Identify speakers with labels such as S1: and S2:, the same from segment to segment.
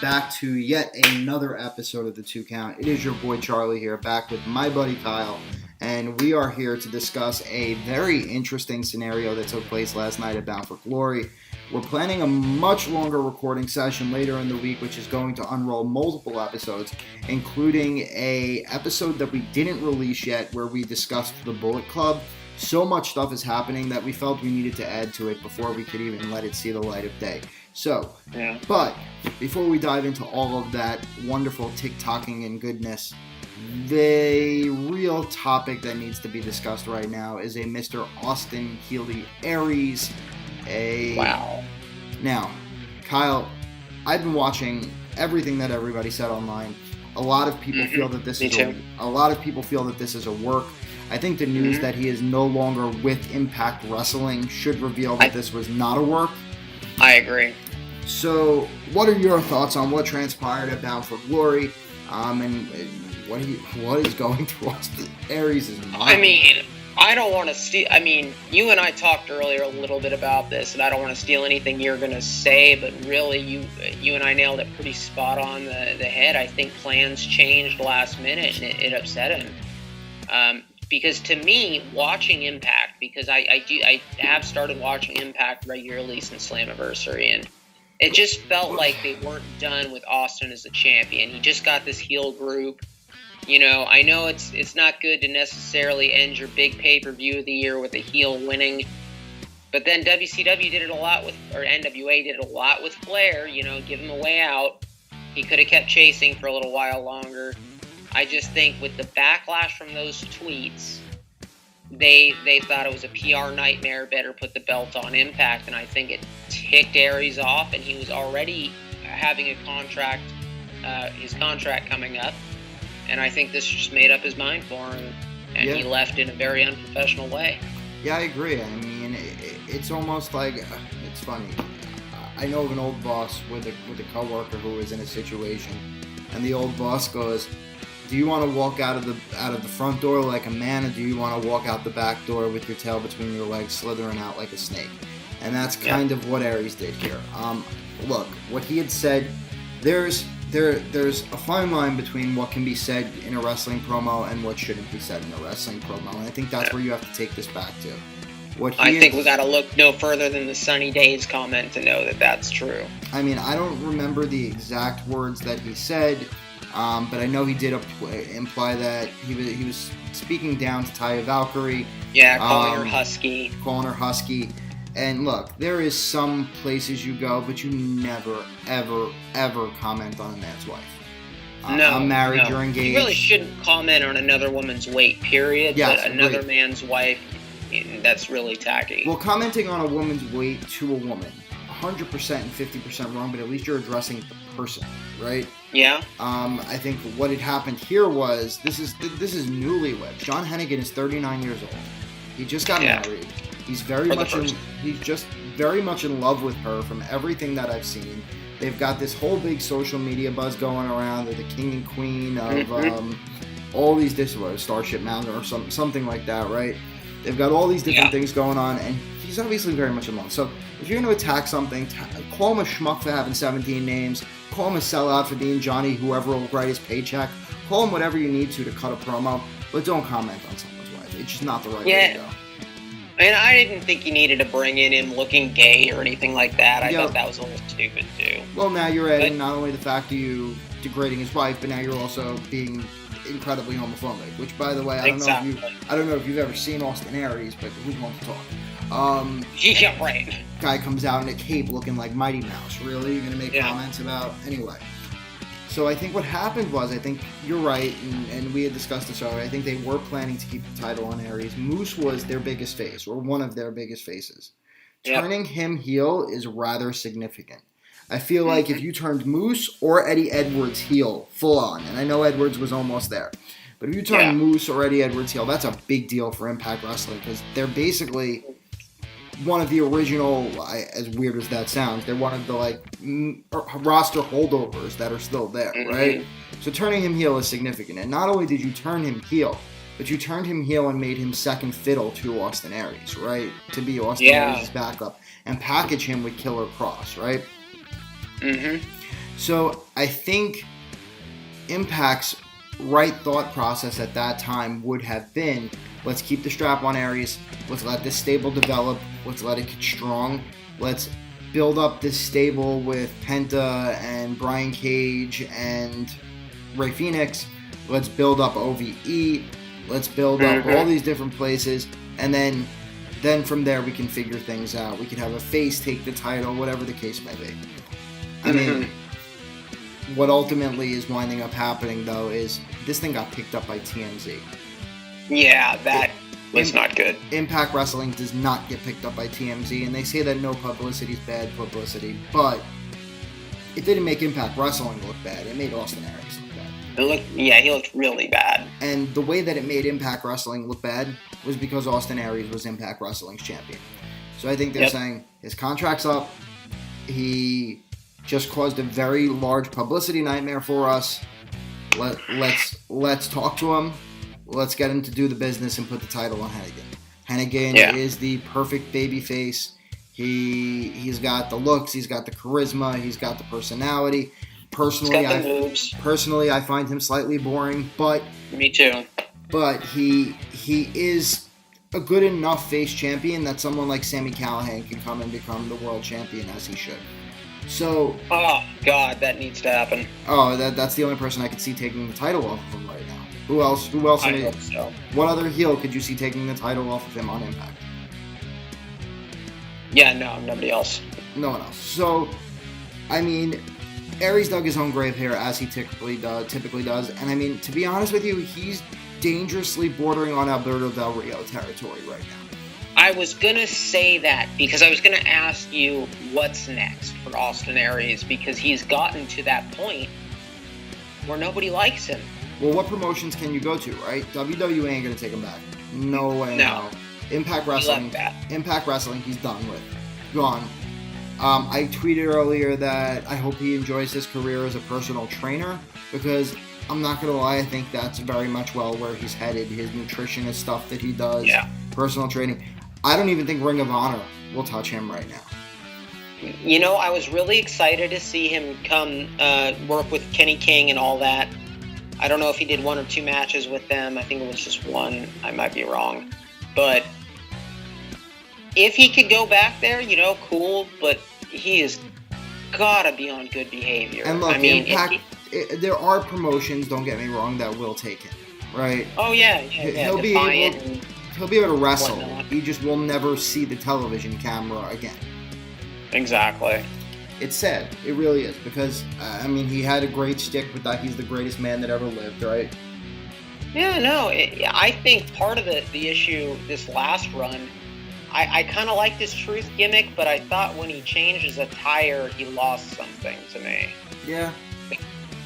S1: back to yet another episode of the 2 Count. It is your boy Charlie here, back with my buddy Kyle, and we are here to discuss a very interesting scenario that took place last night at Bound for Glory. We're planning a much longer recording session later in the week, which is going to unroll multiple episodes, including a episode that we didn't release yet where we discussed the Bullet Club. So much stuff is happening that we felt we needed to add to it before we could even let it see the light of day. But before we dive into all of that wonderful TikToking and goodness, the real topic that needs to be discussed right now is a Mr. Austin Aries.
S2: Wow.
S1: Now, Kyle, I've been watching everything that everybody said online. A lot of people feel that this is a lot of people feel that this is a work. I think the news that he is no longer with Impact Wrestling should reveal that this was not a work.
S2: I agree.
S1: So, what are your thoughts on what transpired at Bound for Glory, and what is going through Austin Aries' mind?
S2: I mean, I don't want to steal. I mean, you and I talked earlier a little bit about this, and I don't want to steal anything you're going to say, but really, you and I nailed it pretty spot on the head. I think plans changed last minute, and it upset him. Because to me, watching Impact, because I have started watching Impact regularly since Slammiversary, and it just felt like they weren't done with Austin as the champion. He just got this heel group. You know, I know it's not good to necessarily end your big pay-per-view of the year with a heel winning, but then WCW did it a lot with, or NWA did it a lot with Flair, you know, give him a way out. He could have kept chasing for a little while longer. I just think with the backlash from those tweets, they thought it was a PR nightmare, better put the belt on Impact, and I think it ticked Aries off, and he was already having a contract, his contract coming up, and I think this just made up his mind for him, and he left in a very unprofessional way.
S1: Yeah, I agree. I mean, it's almost like, it's funny. I know of an old boss with a coworker who was in a situation, and the old boss goes, do you want to walk out of the front door like a man, or do you want to walk out the back door with your tail between your legs, slithering out like a snake? And that's kind of what Aries did here. Look, what he had said, there's a fine line between what can be said in a wrestling promo and what shouldn't be said in a wrestling promo, and I think that's where you have to take this back to.
S2: I think we got to look no further than the Sunny Days comment to know that that's true.
S1: I mean, I don't remember the exact words that he said. But I know he did imply that he was speaking down to Taya Valkyrie.
S2: Yeah, calling her husky.
S1: And look, there is some places you go, but you never, ever, ever comment on a man's wife. I'm married, you're engaged.
S2: You really shouldn't comment on another woman's weight, period.
S1: Yes,
S2: but another man's wife, that's really tacky.
S1: Well, commenting on a woman's weight to a woman, 100% and 50% wrong, but at least you're addressing the person, right?
S2: Yeah.
S1: I think what had happened here was this is newlywed. John Hennigan is 39 years old. He just got married. He's just very much in love with her from everything that I've seen. They've got this whole big social media buzz going around. They're the king and queen of all these Starship Mountain or something like that, right? They've got all these different things going on, and he's obviously very much in love. So if you're going to attack something, call him a schmuck for having 17 names. Call him a sellout for being Johnny, whoever will write his paycheck. Call him whatever you need to cut a promo, but don't comment on someone's wife. It's just not the right way to go.
S2: And I didn't think you needed to bring in him looking gay or anything like that. I thought that was a little stupid, too.
S1: Well, now you're adding not only the fact of you degrading his wife, but now you're also being incredibly homophobic, which, by the way, I don't know if you've ever seen Austin Aries, but who's going to talk?
S2: Yeah, right.
S1: Guy comes out in a cape looking like Mighty Mouse. Really? You're going to make comments about... Anyway. So I think what happened was, I think you're right, and we had discussed this earlier, I think they were planning to keep the title on Aries. Moose was their biggest face, or one of their biggest faces. Turning him heel is rather significant. I feel like if you turned Moose or Eddie Edwards heel full on, and I know Edwards was almost there, but if you turn Moose or Eddie Edwards heel, that's a big deal for Impact Wrestling, because they're basically one of the original, as weird as that sounds, they're one of the roster holdovers that are still there, right? So turning him heel is significant. And not only did you turn him heel, but you turned him heel and made him second fiddle to Austin Aries, right? To be Austin Aries' backup. And package him with Killer Cross, right? So I think Impact's right thought process at that time would have been, let's keep the strap on Aries, let's let this stable develop, let's let it get strong, let's build up this stable with Penta and Brian Cage and Ray Phoenix, let's build up OVE, let's build up all these different places, and then from there we can figure things out. We could have a face take the title, whatever the case may be. I mean, what ultimately is winding up happening, though, is this thing got picked up by TMZ.
S2: Yeah, that was not good.
S1: Impact Wrestling does not get picked up by TMZ, and they say that no publicity is bad publicity, but it didn't make Impact Wrestling look bad. It made Austin Aries look bad.
S2: He looked really bad.
S1: And the way that it made Impact Wrestling look bad was because Austin Aries was Impact Wrestling's champion. So I think they're saying his contract's up. He just caused a very large publicity nightmare for us. Let's talk to him. Let's get him to do the business and put the title on Hennigan. Hennigan is the perfect babyface. He's got the looks, he's got the charisma, he's got the personality. Personally, I find him slightly boring, but
S2: me too.
S1: But he is a good enough face champion that someone like Sami Callihan can come and become the world champion, as he should. So,
S2: oh God, that needs to happen.
S1: Oh, that's the only person I could see taking the title off of him right now. Who else?
S2: I hope so.
S1: What other heel could you see taking the title off of him on Impact?
S2: Yeah, no, nobody else.
S1: No one else. So, I mean, Aries dug his own grave here, as he typically does. And I mean, to be honest with you, he's dangerously bordering on Alberto Del Rio territory right now.
S2: I was going to say that because I was going to ask you what's next for Austin Aries, because he's gotten to that point where nobody likes him.
S1: Well, what promotions can you go to, right? WWE ain't going to take him back. No way. No. Impact Wrestling. Impact Wrestling, he's done with. Gone. I tweeted earlier that I hope he enjoys his career as a personal trainer, because I'm not going to lie, I think that's very much where he's headed. His nutritionist stuff that he does, personal training. I don't even think Ring of Honor will touch him right now.
S2: You know, I was really excited to see him come work with Kenny King and all that. I don't know if he did 1 or 2 matches with them. I think it was just 1. I might be wrong. But if he could go back there, you know, cool. But he has got to be on good behavior.
S1: And look, I mean, there are promotions, don't get me wrong, that will take him, right?
S2: Oh, yeah.
S1: He'll be able to wrestle. Whatnot. He just will never see the television camera again.
S2: Exactly.
S1: It's sad. It really is. Because, I mean, he had a great stick with that he's the greatest man that ever lived, right?
S2: Yeah, no. I think part of the issue this last run, I kind of liked his truth gimmick, but I thought when he changed his attire, he lost something to me.
S1: Yeah.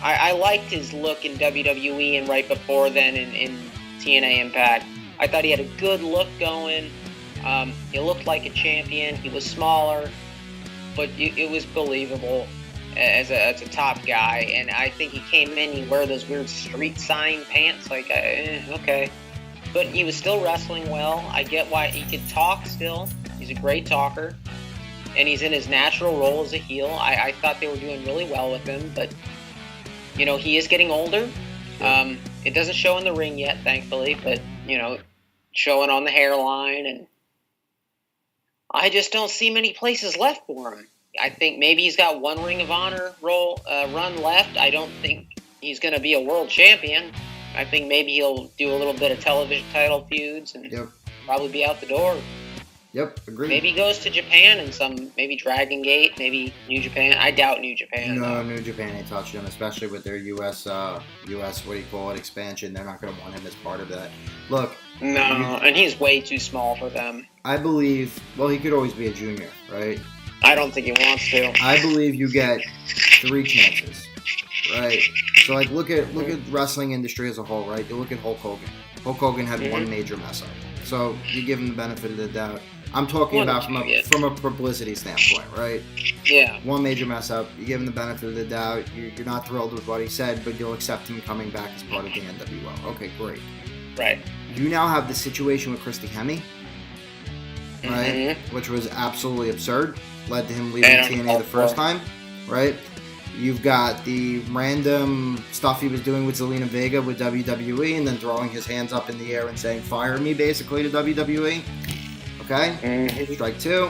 S2: I liked his look in WWE and right before then in TNA Impact. I thought he had a good look going. He looked like a champion. He was smaller, but it was believable as a top guy. And I think he came in, he wore those weird street sign pants. Like, okay. But he was still wrestling well. I get why he could talk still. He's a great talker. And he's in his natural role as a heel. I thought they were doing really well with him. But, you know, he is getting older. It doesn't show in the ring yet, thankfully. But, you know, showing on the hairline. And I just don't see many places left for him. I think maybe he's got 1 Ring of Honor run left. I don't think he's going to be a world champion. I think maybe he'll do a little bit of television title feuds and probably be out the door.
S1: Yep, agreed.
S2: Maybe he goes to Japan and maybe Dragon Gate, maybe New Japan. I doubt New Japan.
S1: No, New Japan ain't touching him, especially with their U.S. Expansion. They're not going to want him as part of that. Look.
S2: No, and he's way too small for them.
S1: I believe, he could always be a junior, right?
S2: I don't think he wants to.
S1: I believe you get 3 chances, right? So, like, look at wrestling industry as a whole, right? You look at Hulk Hogan. Hulk Hogan had 1 major mess up. So, you give him the benefit of the doubt. I'm talking about from a publicity standpoint, right?
S2: Yeah.
S1: 1 major mess up. You give him the benefit of the doubt. You're not thrilled with what he said, but you'll accept him coming back as part of the NWO. Okay, great.
S2: Right.
S1: You now have the situation with Christy Hemme, right? Which was absolutely absurd. Led to him leaving TNA the first time, right? You've got the random stuff he was doing with Zelina Vega with WWE and then throwing his hands up in the air and saying, fire me, basically, to WWE. Okay?
S2: Mm-hmm.
S1: Strike 2.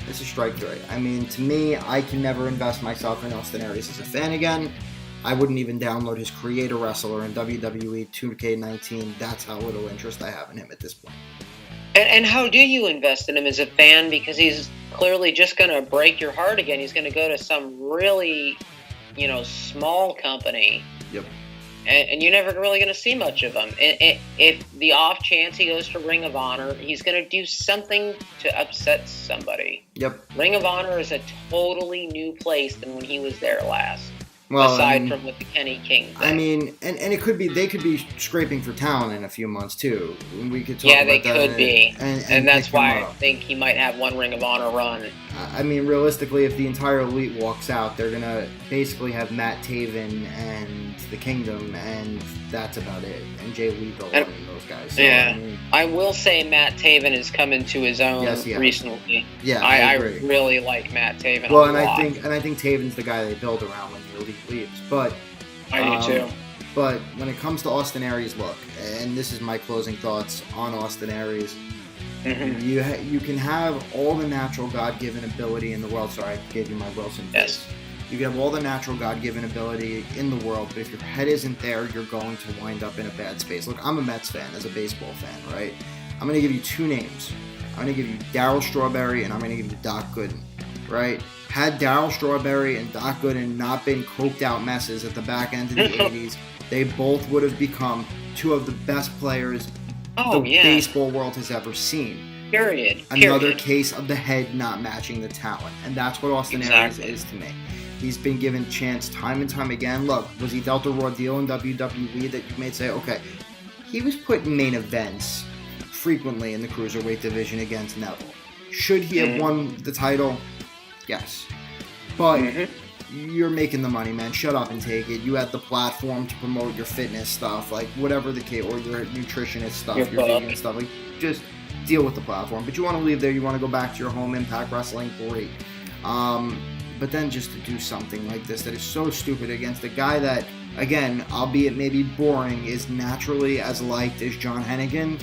S1: This is strike 3. I mean, to me, I can never invest myself in Austin Aries as a fan again. I wouldn't even download his Create a Wrestler in WWE 2K19. That's how little interest I have in him at this point.
S2: And how do you invest in him as a fan? Because he's clearly just going to break your heart again. He's going to go to some really, small company.
S1: Yep.
S2: And you're never really going to see much of him. If the off chance he goes to Ring of Honor, he's going to do something to upset somebody.
S1: Yep.
S2: Ring of Honor is a totally new place than when he was there last.
S1: Well,
S2: aside from with the Kenny King thing.
S1: I mean, and it could be, they could be scraping for talent in a few months, too. We could talk
S2: yeah,
S1: about
S2: they
S1: that
S2: could be. And that's why I
S1: up.
S2: think he might have one Ring of Honor run.
S1: I mean, realistically, if the entire Elite walks out, they're going to basically have Matt Taven and the Kingdom, and that's about it. And Jay Lethal and those guys. So,
S2: yeah.
S1: I mean,
S2: I will say Matt Taven has come into his own recently.
S1: Yeah,
S2: I
S1: agree.
S2: really like Matt Taven
S1: well,
S2: a lot.
S1: I think Taven's the guy they build around when the Elite leaves. But
S2: I do too.
S1: But when it comes to Austin Aries, look, and this is my closing thoughts on Austin Aries.
S2: Mm-hmm.
S1: You can have all the natural God-given ability in the world. Sorry, I gave you my Wilson face.
S2: Yes.
S1: You can have all the natural God-given ability in the world, but if your head isn't there, you're going to wind up in a bad space. Look, I'm a Mets fan as a baseball fan, right? I'm going to give you 2 names. I'm going to give you Darryl Strawberry, and I'm going to give you Doc Gooden, right? Had Darryl Strawberry and Doc Gooden not been coked out messes at the back end of the 80s, they both would have become 2 of the best players baseball world has ever seen.
S2: Period.
S1: Another case of the head not matching the talent. And that's what Austin Aries is to me. He's been given chance time and time again. Look, was he dealt a raw deal in WWE that you may say, okay, he was put in main events frequently in the Cruiserweight division against Neville. Should he have won the title? Yes. But you're making the money, man. Shut up and take it. You had the platform to promote your fitness stuff, like whatever the case, or your nutritionist stuff, your vegan stuff. Like, just deal with the platform. But you want to leave there, you want to go back to your home, Impact Wrestling, great. But then just to do something like this that is so stupid against a guy that, again, albeit maybe boring, is naturally as liked as John Hennigan,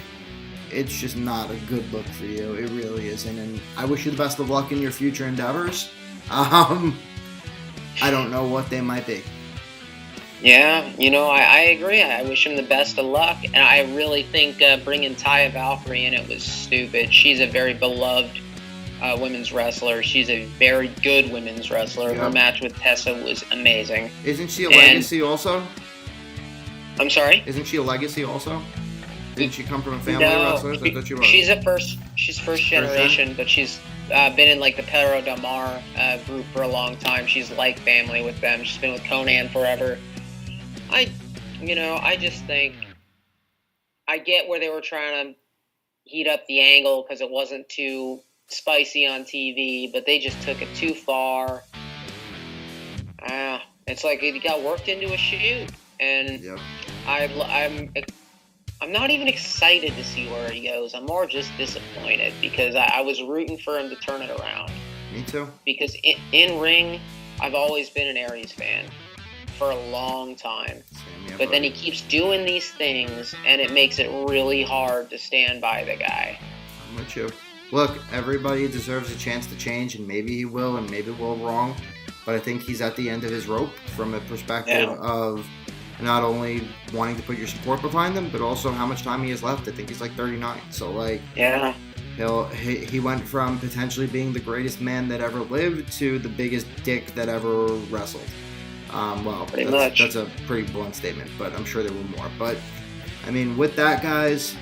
S1: it's just not a good look for you. It really isn't. And I wish you the best of luck in your future endeavors. I don't know what they might be.
S2: Yeah, I agree. I wish him the best of luck. And I really think bringing Taya Valkyrie in it was stupid. She's a very beloved women's wrestler. She's a very good women's wrestler. Yep. Her match with Tessa was amazing.
S1: Isn't she a legacy also?
S2: I'm sorry?
S1: Isn't she a legacy also? Didn't she come from a family of wrestlers? I thought she was.
S2: She's first generation, but she's been in like the Perro Del Mar group for a long time. She's like family with them. She's been with Conan forever. I just think I get where they were trying to heat up the angle because it wasn't too spicy on TV, but they just took it too far. It's like it got worked into a shoot, and
S1: yep.
S2: I'm not even excited to see where he goes. I'm more just disappointed because I was rooting for him to turn it around.
S1: Me too.
S2: Because in ring, I've always been an Aries fan for a long time. But then he keeps doing these things, and it makes it really hard to stand by the guy.
S1: I'm with you. Look, everybody deserves a chance to change, and maybe he will, and maybe we're wrong. But I think he's at the end of his rope from a perspective of not only wanting to put your support behind them, but also how much time he has left. I think he's like 39. So, he went from potentially being the greatest man that ever lived to the biggest dick that ever wrestled. That's a pretty blunt statement, but I'm sure there were more. But, I mean, with that, guys,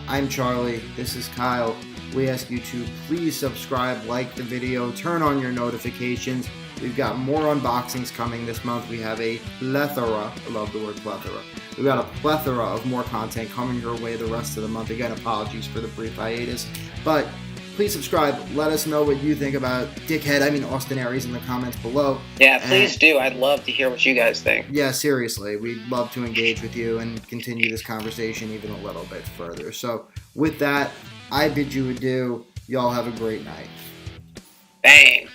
S1: I'm Charlie. This is Kyle. We ask you to please subscribe, like the video, turn on your notifications. We've got more unboxings coming this month. We have a plethora. I love the word plethora. We've got a plethora of more content coming your way the rest of the month. Again, apologies for the brief hiatus. But please subscribe. Let us know what you think about Austin Aries in the comments below.
S2: Yeah, please do. I'd love to hear what you guys think.
S1: Yeah, seriously. We'd love to engage with you and continue this conversation even a little bit further. So with that, I bid you adieu. Y'all have a great night.
S2: Bang.